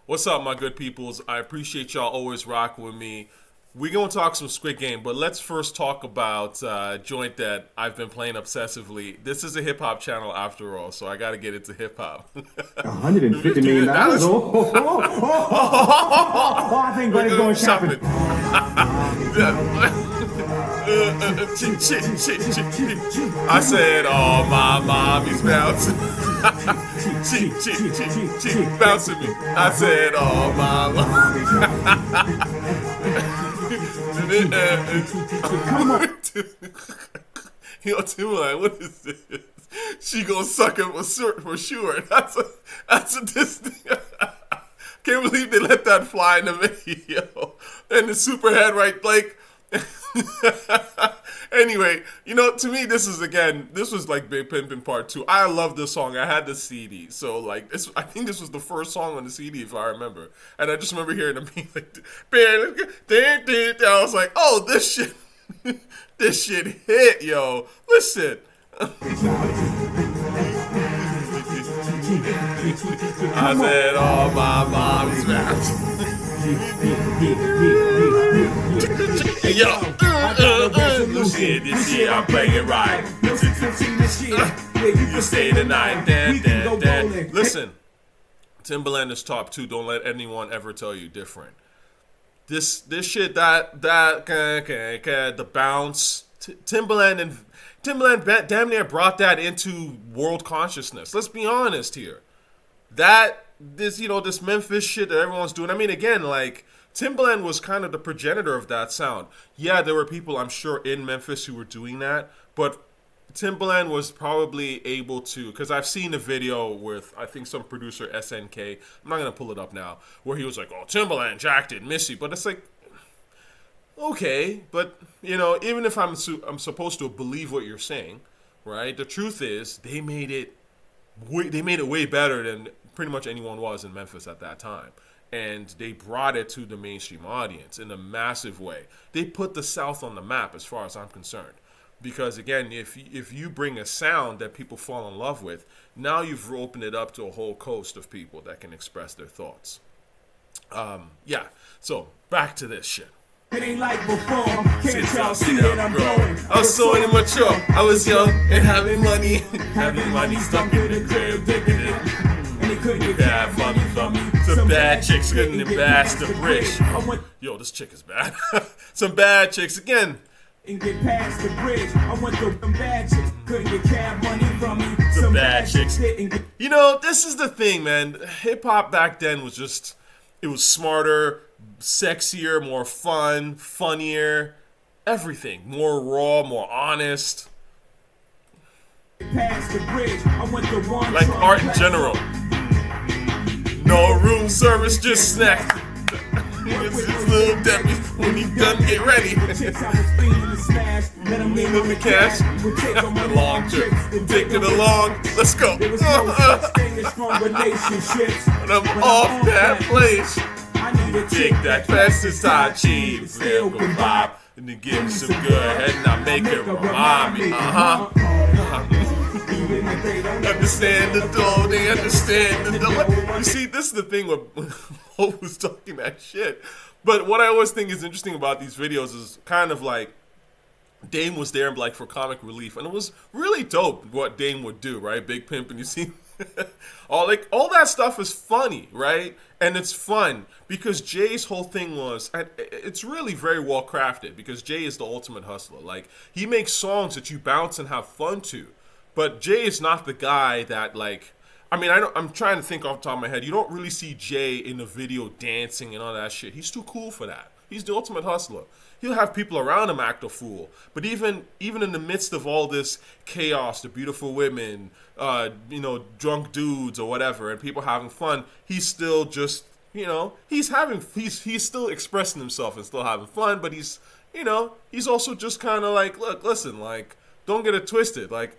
What's up, my good peoples? I appreciate y'all always rocking with me. We're going to talk some Squid Game, but let's first talk about a joint that I've been playing obsessively. This is a hip hop channel after all, so I got to get into hip hop. $150 million. I think Buddy's going shopping. I said, oh, my mommy's bouncing. She bouncing me. I said, oh, my Yo, Timberland, what is this? She gonna suck him for sure. That's a Disney. Can't believe they let that fly in the video. And the superhead, right? Like, anyway, to me, this was like Big Pimpin' Part 2. I love this song. I had the CD. So, like, I think this was the first song on the CD, if I remember. And I just remember hearing them being like, I was like, oh, this shit, this shit hit, yo. Listen. I said, oh, my mom's mouth. Yo, Lucy, this year I'm playing right. You stay tonight, dan. Listen, Timberland is top 2. Don't let anyone ever tell you different. This shit, the bounce, Timberland damn near brought that into world consciousness. Let's be honest here. This Memphis shit that everyone's doing. I mean, again, like, Timbaland was kind of the progenitor of that sound. Yeah, there were people, I'm sure, in Memphis who were doing that, but Timbaland was probably able to, because I've seen a video with, I think, some producer, SNK, I'm not going to pull it up now, where he was like, oh, Timbaland jacked it, Missy, but it's like, okay, but, even if I'm supposed to believe what you're saying, right, the truth is, they made it way better than pretty much anyone was in Memphis at that time. And they brought it to the mainstream audience in a massive way. They put the South on the map as far as I'm concerned. Because, again, if you bring a sound that people fall in love with, now you've opened it up to a whole coast of people that can express their thoughts. So back to this shit. It ain't like before. Can't y'all see that I'm growing? I was so immature. I was young and having money. Having money stuck in the crib, digging it. And they couldn't get Bad money from me. Some bad chicks couldn't bash the bridge. Yo, this chick is bad. Some bad chicks again. And get past the bridge. I went through some bad chicks. Couldn't get cab money from me. Some bad chicks. This is the thing, man. Hip hop back then was just, it was smarter, sexier, more fun, funnier, everything. More raw, more honest. Past the bridge. I went to one like art in general. No room service, just snack. It's little Debbie. When you done, get ready. Lean in the cash. The long trip. Take it along. Let's go. When I'm off that place, take that pesticide cheap. Real good vibe. And then give me some good head and I make it remind me. Understand the door, they understand the door. You see, this is the thing when Hope was talking that shit. But what I always think is interesting about these videos is kind of like Dame was there like for comic relief, and it was really dope what Dame would do, right? Big Pimp, and you see all that stuff is funny, right? And it's fun because Jay's whole thing was, and it's really very well crafted because Jay is the ultimate hustler. Like, he makes songs that you bounce and have fun to. But Jay is not the guy that, like, I'm trying to think off the top of my head. You don't really see Jay in the video dancing and all that shit. He's too cool for that. He's the ultimate hustler. He'll have people around him act a fool. But even in the midst of all this chaos, the beautiful women, drunk dudes or whatever, and people having fun, he's still just, he's still expressing himself and still having fun. But he's also just kind of like, look, listen, like, don't get it twisted, like.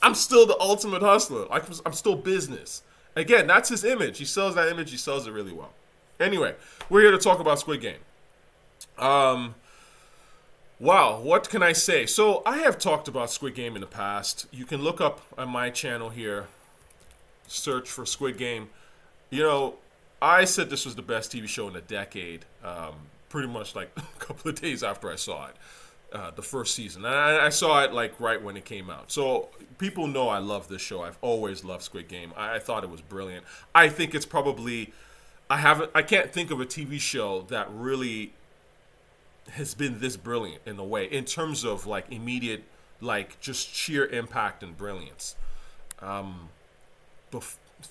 I'm still the ultimate hustler. I'm still business. Again, that's his image. He sells that image. He sells it really well. Anyway, we're here to talk about Squid Game. Wow, what can I say? So I have talked about Squid Game in the past. You can look up on my channel here, search for Squid Game. I said this was the best TV show in a decade, pretty much like a couple of days after I saw it, the first season. And I saw it like right when it came out. So people know I love this show. I've always loved Squid Game. I thought it was brilliant. I think it's probably, I can't think of a TV show that really has been this brilliant in a way, in terms of like immediate, like just sheer impact and brilliance.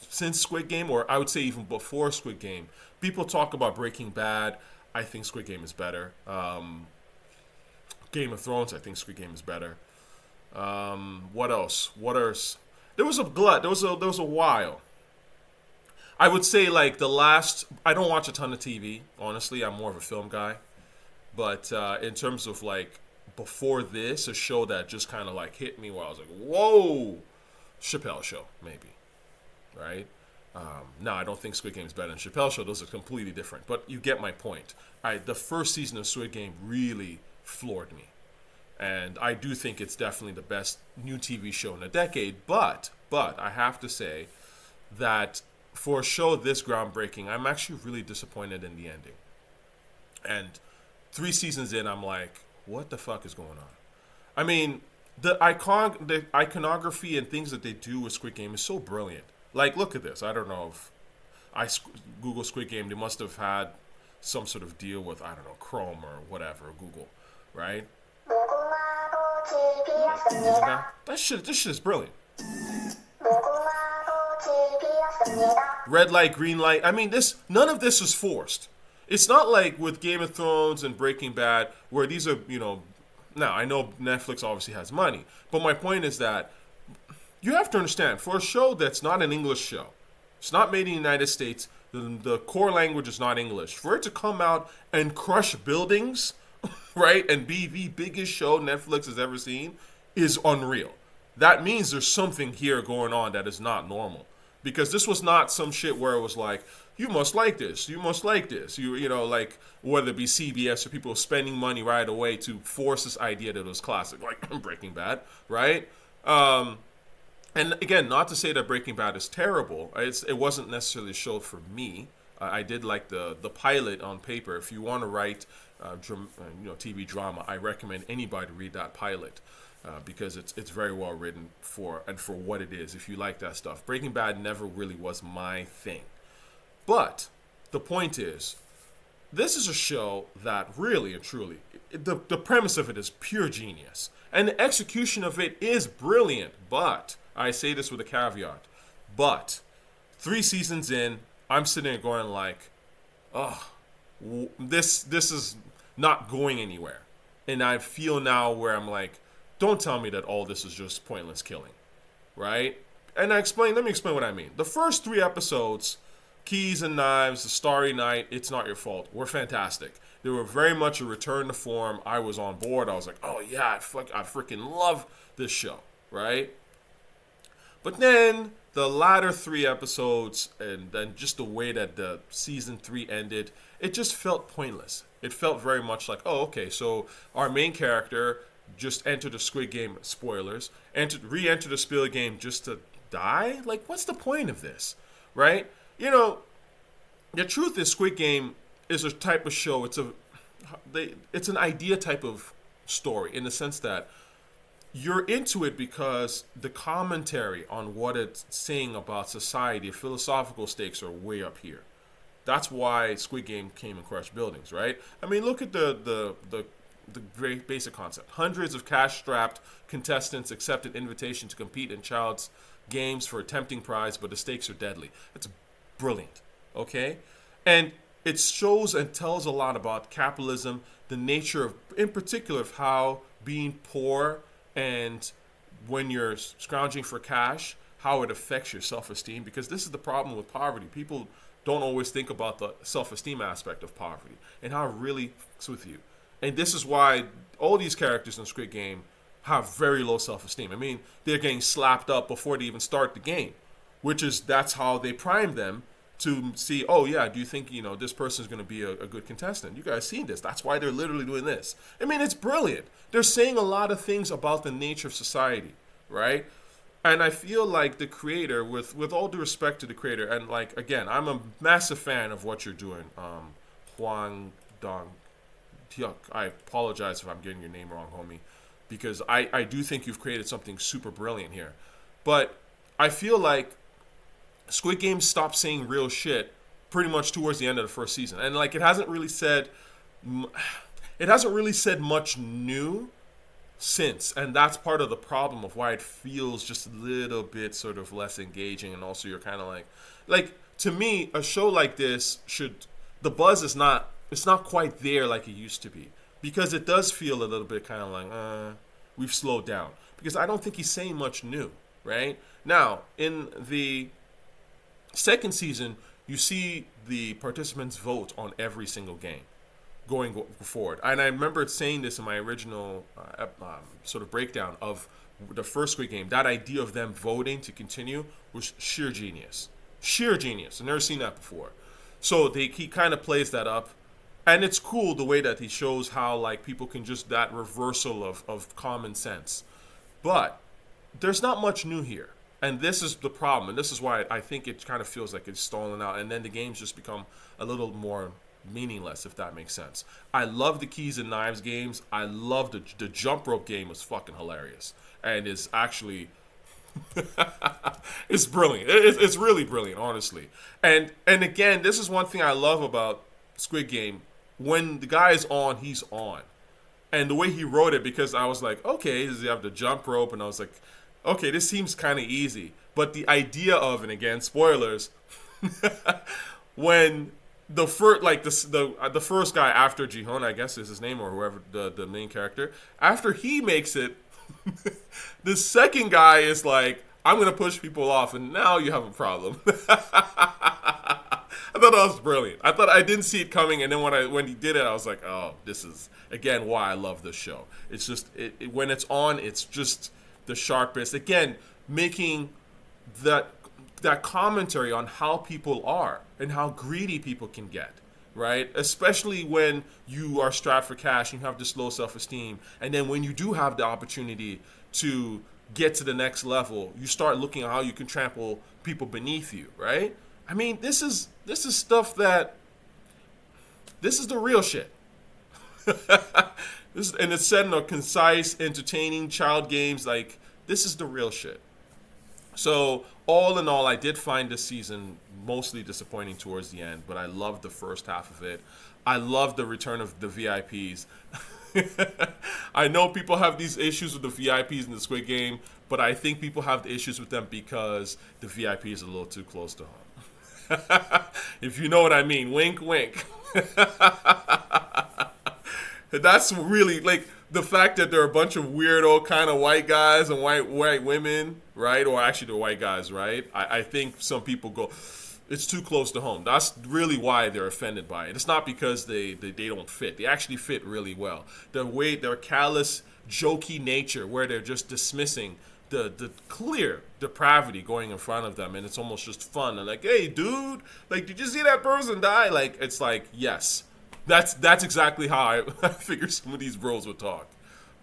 Since Squid Game, or I would say even before Squid Game, people talk about Breaking Bad. I think Squid Game is better. Game of Thrones, I think Squid Game is better. What else? There was a glut. There was a while. I would say like the last. I don't watch a ton of TV. Honestly, I'm more of a film guy. But in terms of like before this, a show that just kind of like hit me where I was like, whoa, Chappelle Show, maybe. Right? No, I don't think Squid Game is better than Chappelle Show. Those are completely different. But you get my point. The first season of Squid Game really floored me. And I do think it's definitely the best new TV show in a decade. But I have to say that for a show this groundbreaking, I'm actually really disappointed in the ending. And 3 seasons in, I'm like, what the fuck is going on? I mean, the iconography and things that they do with Squid Game is so brilliant. Like, look at this. I don't know if I Google Squid Game. They must have had some sort of deal with, I don't know, Chrome or whatever, Google, right? This shit is brilliant. Red light, green light. I mean, none of this is forced. It's not like with Game of Thrones and Breaking Bad, where these are, now I know Netflix obviously has money, but my point is that you have to understand, for a show that's not an English show, it's not made in the United States, the core language is not English, for it to come out and crush buildings, right, and be the biggest show Netflix has ever seen is unreal. That means there's something here going on that is not normal. Because this was not some shit where it was like, you must like this, you must like this. Like whether it be CBS or people spending money right away to force this idea that it was classic, like Breaking Bad, right? And again, not to say that Breaking Bad is terrible. It wasn't necessarily a show for me. I did like the pilot on paper. If you want to write TV drama, I recommend anybody read that pilot. Because it's very well written for what it is, if you like that stuff. Breaking Bad never really was my thing. But the point is, this is a show that really and truly, the premise of it is pure genius. And the execution of it is brilliant. But, I say this with a caveat, but 3 seasons in, I'm sitting there going like, this is not going anywhere. And I feel now where I'm like, don't tell me that all this is just pointless killing, right? And let me explain what I mean. The first 3 episodes, Keys and Knives, The Starry Night, It's Not Your Fault, were fantastic. They were very much a return to form. I was on board. I was like, oh yeah, I freaking love this show, right? But then the latter 3 episodes, and then just the way that the season 3 ended, it just felt pointless. It felt very much like, oh, okay, so our main character just entered the Squid Game, spoilers, re-entered the Squid Game just to die? Like, what's the point of this, right? The truth is Squid Game is a type of show, it's an idea type of story, in the sense that you're into it because the commentary on what it's saying about society, philosophical stakes are way up here. That's why Squid Game came and crushed buildings, right? I mean, look at the very basic concept. Hundreds of cash-strapped contestants accepted invitation to compete in child's games for a tempting prize, but the stakes are deadly. That's brilliant, okay? And it shows and tells a lot about capitalism, the nature of, in particular, of how being poor and when you're scrounging for cash, how it affects your self-esteem, because this is the problem with poverty. People don't always think about the self-esteem aspect of poverty and how it really fucks with you. And this is why all these characters in Squid Game have very low self-esteem. I mean, they're getting slapped up before they even start the game, that's how they prime them to see, oh yeah, do you think, this person's going to be a good contestant? You guys seen this. That's why they're literally doing this. I mean, it's brilliant. They're saying a lot of things about the nature of society, right? And I feel like the creator, with all due respect to the creator, and like again, I'm a massive fan of what you're doing, Huang Dong Hyuk. I apologize if I'm getting your name wrong, homie, because I do think you've created something super brilliant here. But I feel like Squid Game stopped saying real shit pretty much towards the end of the first season, and like it hasn't really said much new since, and that's part of the problem of why it feels just a little bit sort of less engaging, and also you're kind of like to me, a show like this should, the buzz is not, it's not quite there like it used to be, because it does feel a little bit kind of like we've slowed down, because I don't think he's saying much new. Right now in the second season, you see the participants vote on every single game going forward. And I remember saying this in my original sort of breakdown of the first Squid Game. That idea of them voting to continue was sheer genius. Sheer genius. I've never seen that before. So he kind of plays that up. And it's cool the way that he shows how like people can just, that reversal of common sense. But there's not much new here. And this is the problem. And this is why I think it kind of feels like it's stalling out. And then the games just become a little more meaningless, if that makes sense. I love the keys and knives games. I love the jump rope game was fucking hilarious. And is actually it's brilliant. It's really brilliant, honestly. And again, this is one thing I love about Squid Game. When the guy is on, he's on. And the way he wrote it, because I was like, okay, does he have the jump rope? And I was like, okay, this seems kind of easy. But the idea of, and again, spoilers, when the first, like the first guy after Jihon, I guess is his name, or whoever the main character, after he makes it, the second guy is like, I'm gonna push people off, and now you have a problem. I thought that was brilliant. I didn't see it coming, and then when he did it, I was like, oh, this is again why I love this show. It's just when it's on, it's just the sharpest. Again, making that commentary on how people are and how greedy people can get, right? Especially when you are strapped for cash and you have this low self-esteem, and then when you do have the opportunity to get to the next level, you start looking at how you can trample people beneath you, right? I mean, this is stuff that, this is the real shit. And it's set in a concise, entertaining child games. Like, this is the real shit. So, all in all, I did find this season mostly disappointing towards the end, but I loved the first half of it. I loved the return of the VIPs. I know people have these issues with the VIPs in the Squid Game, but I think people have the issues with them because the VIP is a little too close to home. If you know what I mean. Wink, wink. That's really, like, the fact that there are a bunch of weirdo kind of white guys and white women, right? Or actually they're white guys, right? I think some people go, it's too close to home. That's really why they're offended by it. It's not because they don't fit. They actually fit really well. The way, their callous, jokey nature, where they're just dismissing the clear depravity going in front of them, and it's almost just fun. And like, hey, dude, like, did you see that person die? Like, it's like, yes. That's exactly how I figured some of these bros would talk,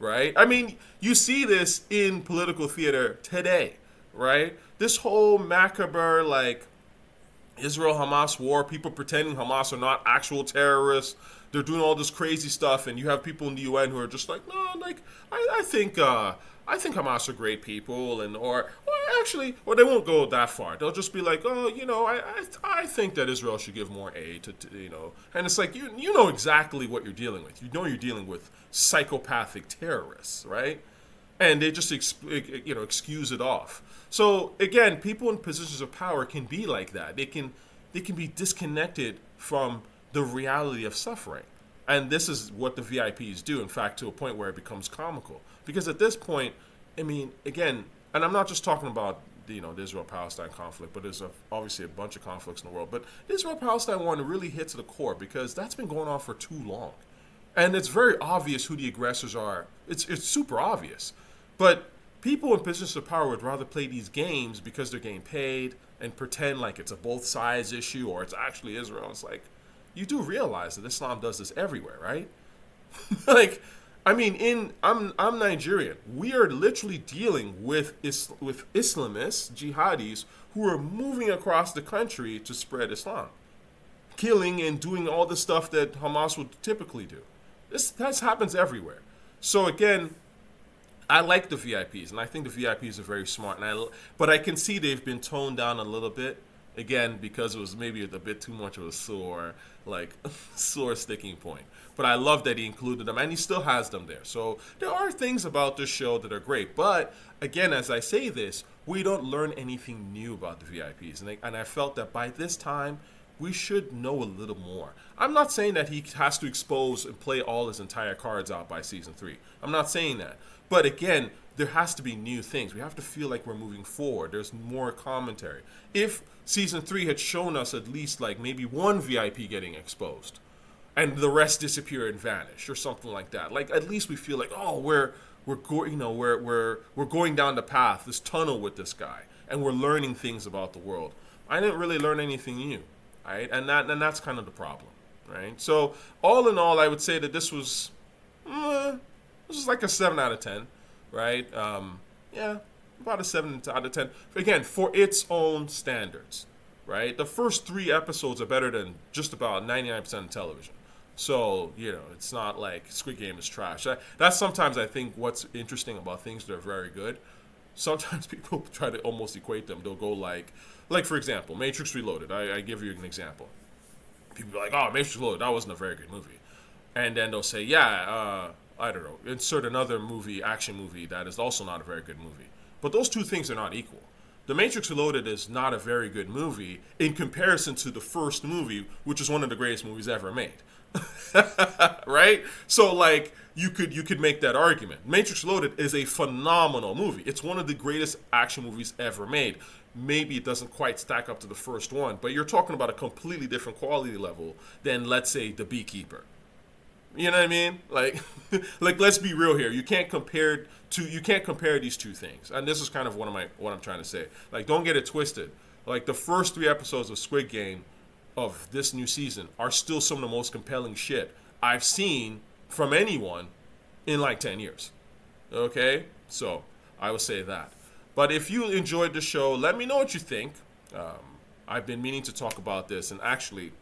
right? I mean, you see this in political theater today, right? This whole macabre, like, Israel-Hamas war, people pretending Hamas are not actual terrorists. They're doing all this crazy stuff, and you have people in the UN who are just like, no, like, I think Hamas are great people, and or they won't go that far. They'll just be like, oh, you know, I think that Israel should give more aid to you know, and it's like you know exactly what you're dealing with. You know you're dealing with psychopathic terrorists, right? And they just excuse it off. So again, people in positions of power can be like that. They can be disconnected from the reality of suffering. And this is what the VIPs do, in fact, to a point where it becomes comical. Because at this point, I mean, again, and I'm not just talking about, you know, the Israel-Palestine conflict, but there's obviously a bunch of conflicts in the world. But the Israel-Palestine one really hits to the core because that's been going on for too long. And it's very obvious who the aggressors are. It's super obvious. But people in positions of power would rather play these games because they're getting paid and pretend like it's a both sides issue or it's actually Israel. It's like, you do realize that Islam does this everywhere, right? Like, I mean, I'm Nigerian. We are literally dealing with Islamists, jihadis, who are moving across the country to spread Islam, killing and doing all the stuff that Hamas would typically do. This happens everywhere. So again, I like the VIPs, and I think the VIPs are very smart. But I can see they've been toned down a little bit, again, because it was maybe a bit too much of a sore sticking point. But I love that he included them, and he still has them there. So there are things about this show that are great. But again, as I say this, we don't learn anything new about the VIPs, and I felt that by this time, we should know a little more. I'm not saying that he has to expose and play all his entire cards out by season 3. I'm not saying that. But again, there has to be new things. We have to feel like we're moving forward. There's more commentary. If season 3 had shown us at least like maybe one VIP getting exposed and the rest disappear and vanish or something like that, like at least we feel like, oh, we're going down the path, this tunnel with this guy, and we're learning things about the world. I didn't really learn anything new, right? And that's kind of the problem, right? So all in all, I would say that this was like a 7 out of 10, right? Yeah, about a 7 out of 10. Again, for its own standards, right? The first 3 episodes are better than just about 99% of television. So, it's not like Squid Game is trash. That's sometimes, I think, what's interesting about things that are very good. Sometimes people try to almost equate them. They'll go like for example, Matrix Reloaded. I give you an example. People are like, oh, Matrix Reloaded, that wasn't a very good movie. And then they'll say, yeah, I don't know, insert another action movie that is also not a very good movie. But those two things are not equal. The Matrix Reloaded is not a very good movie in comparison to the first movie, which is one of the greatest movies ever made. Right? So like you could make that argument. Matrix Reloaded is a phenomenal movie. It's one of the greatest action movies ever made. Maybe it doesn't quite stack up to the first one, but you're talking about a completely different quality level than, let's say, The Beekeeper. You know what I mean? Like let's be real here. You can't compare these two things. And this is kind of what I'm trying to say. Like, don't get it twisted. Like, the first 3 episodes of Squid Game of this new season are still some of the most compelling shit I've seen from anyone in like 10 years. Okay? So, I will say that. But if you enjoyed the show, let me know what you think. I've been meaning to talk about this, and actually,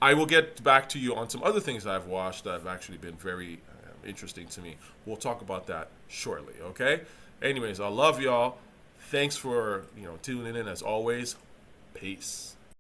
I will get back to you on some other things I've watched that have actually been very interesting to me. We'll talk about that shortly, okay? Anyways, I love y'all. Thanks for tuning in as always. Peace.